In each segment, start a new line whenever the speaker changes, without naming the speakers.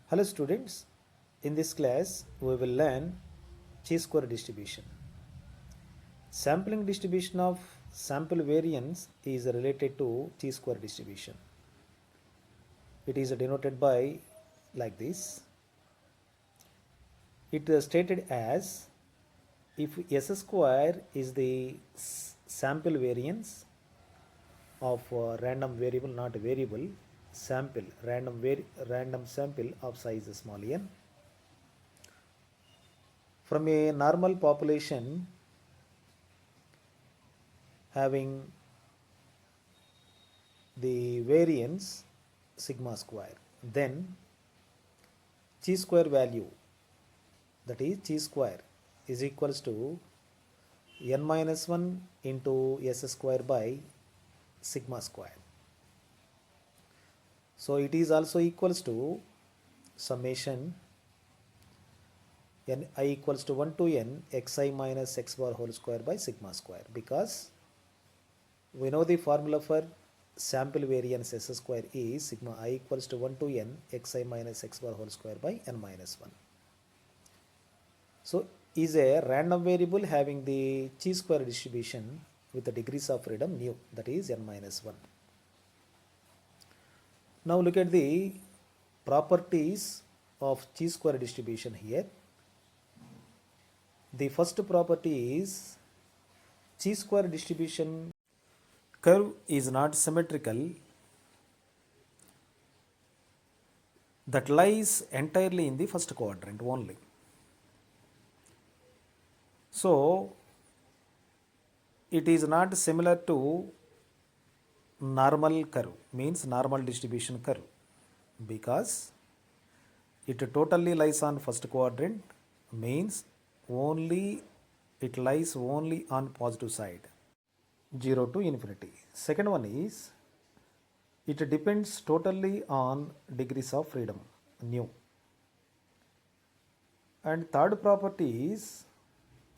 Hello students, in this class we will learn chi-square distribution. Sampling distribution of sample variance is related to chi-square distribution. It is denoted by like this. It is stated as if S square is the sample variance of random variable, not variable, sample, random sample of size small n from a normal population having the variance sigma square, then chi square value, that is chi square, is equals to n minus 1 into s square by sigma square. So it is also equals to summation n I equals to 1 to n xi minus x bar whole square by sigma square, because we know the formula for sample variance s square is sigma I equals to 1 to n xi minus x bar whole square by n minus 1. So is a random variable having the chi square distribution with the degrees of freedom nu, that is n minus 1. Now look at the properties of chi square distribution here. The first property is chi square distribution curve is not symmetrical, that lies entirely in the first quadrant only. So it is not similar to normal curve, means normal distribution curve, because it totally lies on first quadrant, means only it lies only on positive side, 0 to infinity. Second one is it depends totally on degrees of freedom nu. And third property is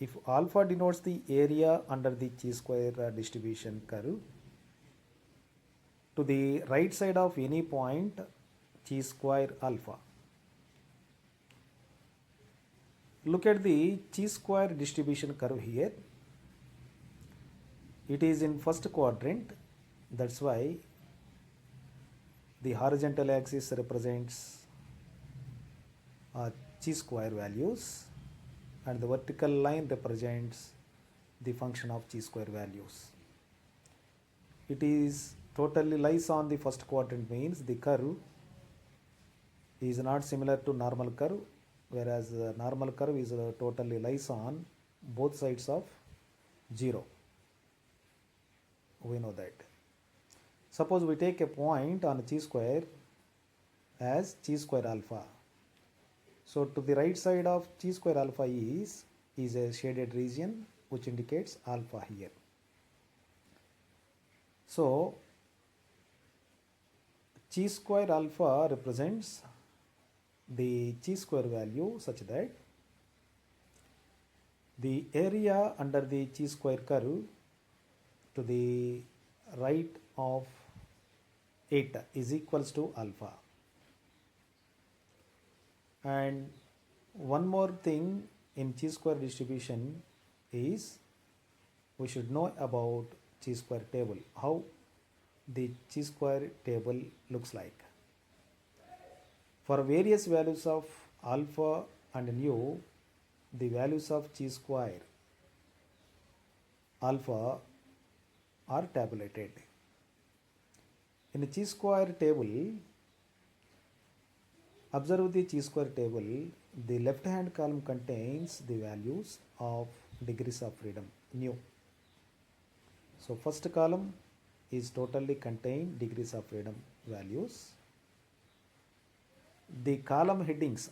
if alpha denotes the area under the chi square distribution curve, to the right side of any point chi square alpha. Look at the chi square distribution curve here. It is in first quadrant, that's why the horizontal axis represents chi square values and the vertical line represents the function of chi square values. It is totally lies on the first quadrant, means the curve is not similar to normal curve, whereas normal curve is totally lies on both sides of 0. We know that. Suppose we take a point on chi square as chi square alpha. So to the right side of chi square alpha is a shaded region which indicates alpha here. So chi square alpha represents the chi square value such that the area under the chi square curve to the right of 8 is equals to alpha. And one more thing in chi square distribution is we should know about chi square table, how the chi square table looks like. For various values of alpha and nu, the values of chi square alpha are tabulated. In the chi square table, observe the chi square table, the left hand column contains the values of degrees of freedom nu. So first column is totally contain degrees of freedom values. The column headings,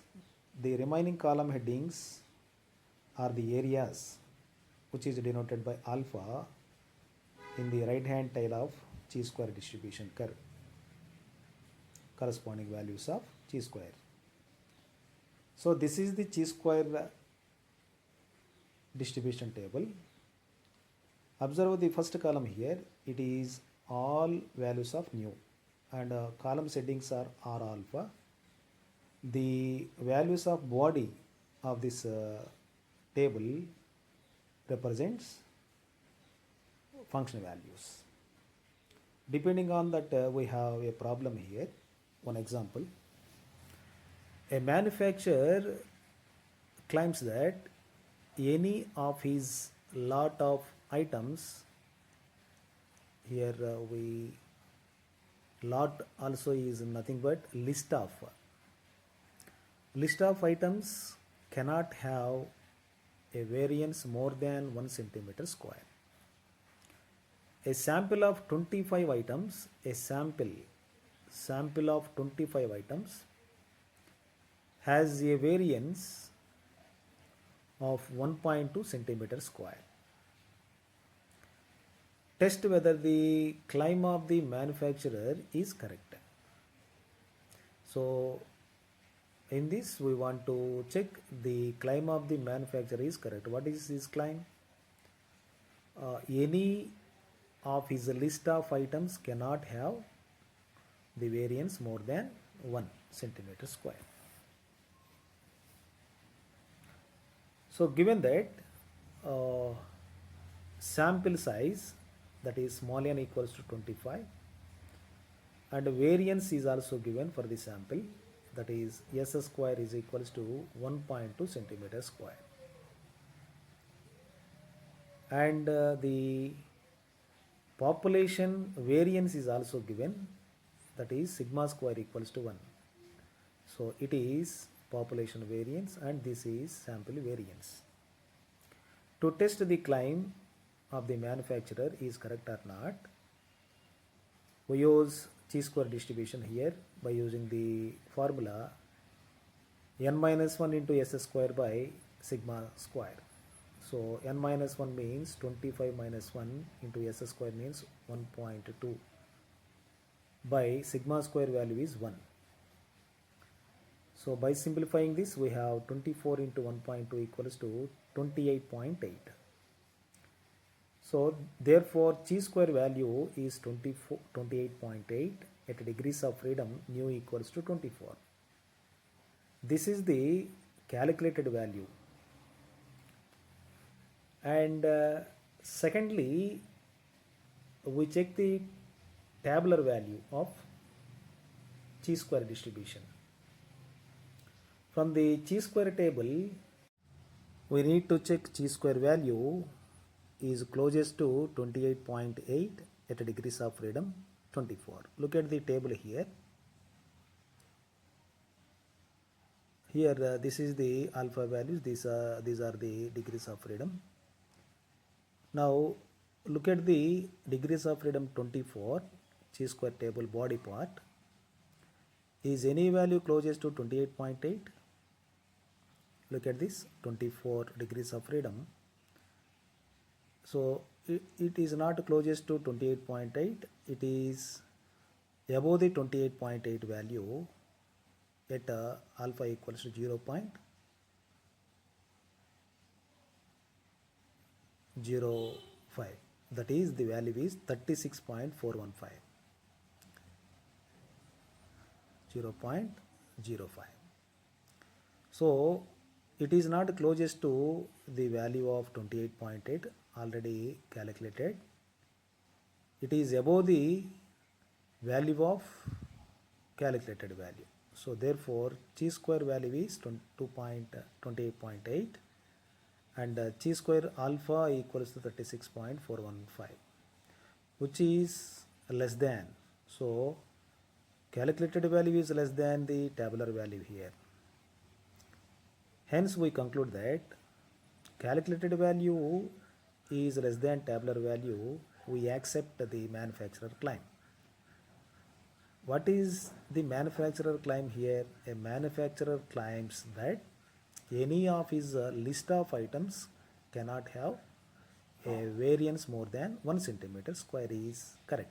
the remaining column headings are the areas which is denoted by alpha in the right hand tail of chi square distribution curve, corresponding values of chi square. So this is the chi square distribution table. Observe the first column here, it is all values of nu, and column headings are R alpha, the values of body of this table represents function values. Depending on that, we have a problem here. One example, a manufacturer claims that any of his lot of items, here we lot also is nothing but list of items cannot have a variance more than 1 centimeter square. A sample of 25 items, a sample of 25 items has a variance of 1.2 centimeter square. Test whether the claim of the manufacturer is correct. So in this we want to check the claim of the manufacturer is correct. What is his claim? Any of his list of items cannot have the variance more than 1 centimeter square. So given that sample size, that is small n equals to 25, and variance is also given for the sample, that is s square is equals to 1.2 centimeter square, and the population variance is also given, that is sigma square equals to 1. So it is population variance and this is sample variance. To test the claim of the manufacturer is correct or not, we use chi-square distribution here by using the formula n minus 1 into s square by sigma square. So n minus 1 means 25 minus 1 into s square means 1.2 by sigma square value is 1. So by simplifying this, we have 24 into 1.2 equals to 28.8. So therefore chi-square value is 28.8 at degrees of freedom nu equals to 24. This is the calculated value. And secondly, we check the tabular value of chi-square distribution. From the chi-square table, we need to check chi-square value is closest to 28.8 at degrees of freedom 24. Look at the table here. Here this is the alpha values, these are the degrees of freedom. Now look at the degrees of freedom 24 chi-square table body part. Is any value closest to 28.8? Look at this 24 degrees of freedom. So it is not closest to 28.8, it is above the 28.8 value at alpha equals to 0.05. That is the value is 36.415. 0.05. So it is not closest to the value of 28.8 already calculated. It is above the value of calculated value. So therefore chi-square value is 28.8 and chi-square alpha equals to 36.415, which is less than. So calculated value is less than the tabular value here. Hence we conclude that calculated value is less than tabular value, we accept the manufacturer claim. What is the manufacturer claim here? A manufacturer claims that any of his list of items cannot have a variance more than 1 centimeter square is correct.